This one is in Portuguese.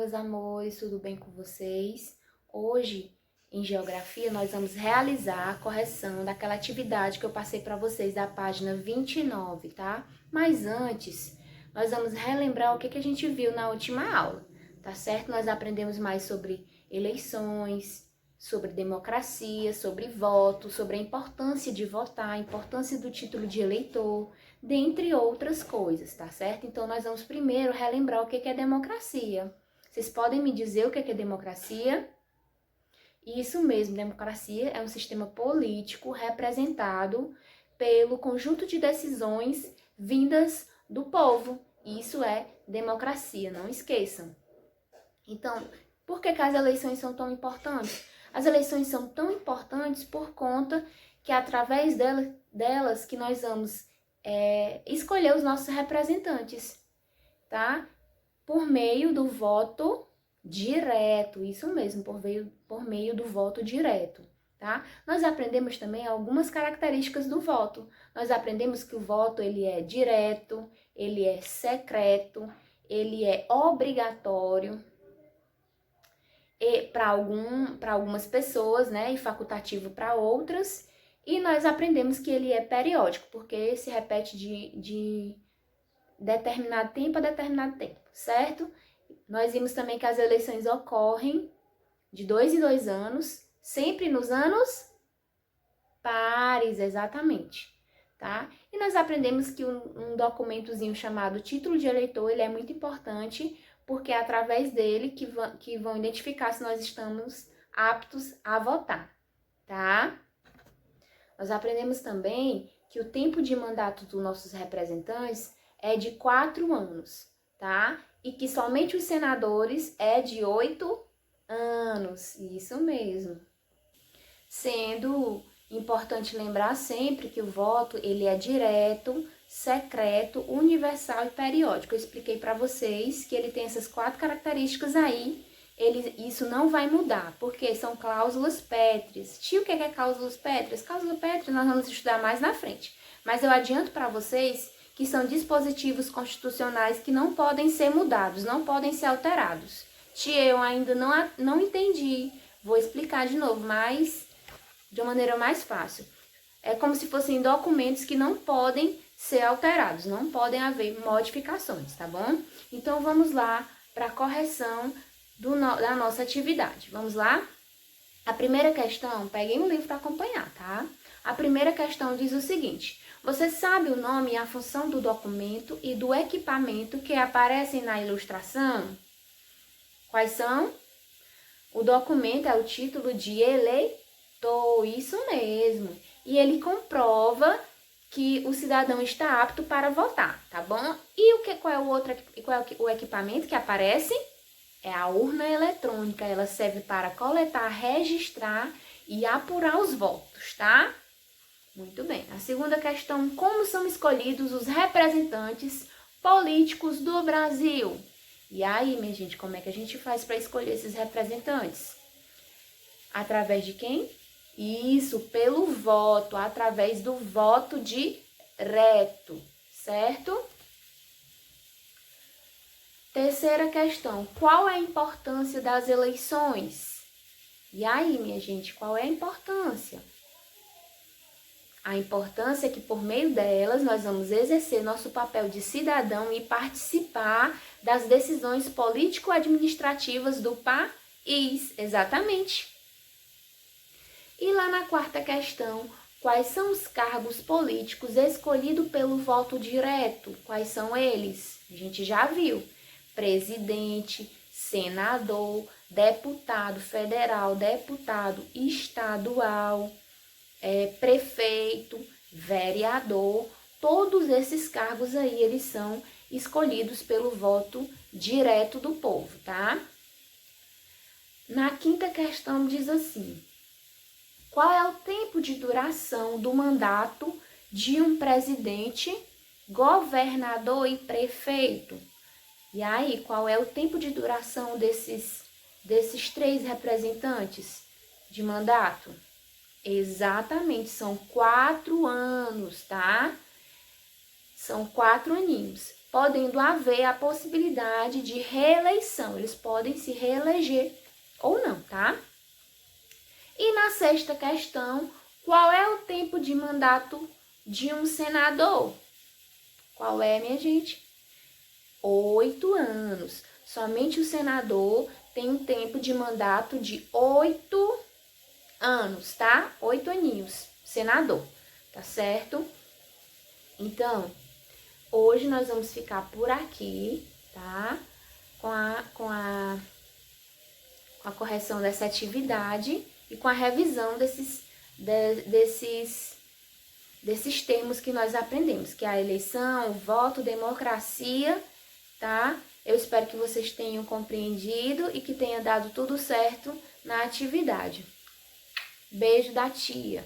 meus amores, tudo bem com vocês? Hoje, em Geografia, nós vamos realizar a correção daquela atividade que eu passei para vocês da página 29, tá? Mas antes, nós vamos relembrar o que a gente viu na última aula, tá certo? Nós aprendemos mais sobre eleições, sobre democracia, sobre voto, sobre a importância de votar, a importância do título de eleitor, dentre outras coisas, tá certo? Então, nós vamos primeiro relembrar o que é democracia. Vocês podem me dizer o que é democracia? Isso mesmo, democracia é um sistema político representado pelo conjunto de decisões vindas do povo. Isso é democracia, não esqueçam. Então, por que as eleições são tão importantes? As eleições são tão importantes por conta que é através delas que nós vamos escolher os nossos representantes, tá? Por meio do voto direto, isso mesmo, por meio do voto direto, tá? Nós aprendemos também algumas características do voto. Nós aprendemos que o voto ele é direto, ele é secreto, ele é obrigatório, para algumas pessoas, né, e facultativo para outras, e nós aprendemos que ele é periódico, porque se repete de determinado tempo a determinado tempo, certo? Nós vimos também que as eleições ocorrem de 2 em 2 anos, sempre nos anos pares, exatamente, tá? E nós aprendemos que um documentozinho chamado título de eleitor, ele é muito importante, porque é através dele que vão identificar se nós estamos aptos a votar, tá? Nós aprendemos também que o tempo de mandato dos nossos representantes é de 4 anos, tá? E que somente os senadores é de 8 anos, isso mesmo. Sendo importante lembrar sempre que o voto ele é direto, secreto, universal e periódico. Eu expliquei para vocês que ele tem essas 4 características aí. Isso não vai mudar, porque são cláusulas pétreas. Tio, o que é cláusulas pétreas? Cláusulas pétreas nós vamos estudar mais na frente. Mas eu adianto para vocês que são dispositivos constitucionais que não podem ser mudados, não podem ser alterados. Tia, eu ainda não entendi. Vou explicar de novo, mas de uma maneira mais fácil. É como se fossem documentos que não podem ser alterados, não podem haver modificações, tá bom? Então, vamos lá para a correção da nossa atividade. Vamos lá? A primeira questão, peguei um livro para acompanhar, tá? A primeira questão diz o seguinte: você sabe o nome e a função do documento e do equipamento que aparecem na ilustração? Quais são? O documento é o título de eleitor, isso mesmo. E ele comprova que o cidadão está apto para votar, tá bom? E qual é o equipamento que aparece? É a urna eletrônica. Ela serve para coletar, registrar e apurar os votos, tá? Muito bem. A segunda questão: como são escolhidos os representantes políticos do Brasil? E aí, minha gente, como é que a gente faz para escolher esses representantes? Através de quem? Isso, pelo voto, através do voto direto, certo? Terceira questão: qual é a importância das eleições? E aí, minha gente, qual é a importância? A importância é que por meio delas nós vamos exercer nosso papel de cidadão e participar das decisões político-administrativas do país, exatamente. E lá na quarta questão, quais são os cargos políticos escolhidos pelo voto direto? Quais são eles? A gente já viu: presidente, senador, deputado federal, deputado estadual, prefeito, vereador. Todos esses cargos aí, eles são escolhidos pelo voto direto do povo, tá? Na quinta questão diz assim: qual é o tempo de duração do mandato de um presidente, governador e prefeito? E aí, qual é o tempo de duração desses 3 representantes de mandato? Exatamente, são 4 anos, tá? São 4 aninhos. podendo haver a possibilidade de reeleição. Eles podem se reeleger ou não, tá? E na sexta questão, qual é o tempo de mandato de um senador? Qual é, minha gente? 8 anos. Somente o senador tem um tempo de mandato de 8 anos, tá? 8 aninhos, senador, tá certo? Então, hoje nós vamos ficar por aqui, tá? Com a correção dessa atividade e com a revisão desses termos que nós aprendemos, que é a eleição, o voto, democracia, tá? Eu espero que vocês tenham compreendido e que tenha dado tudo certo na atividade. Beijo da tia!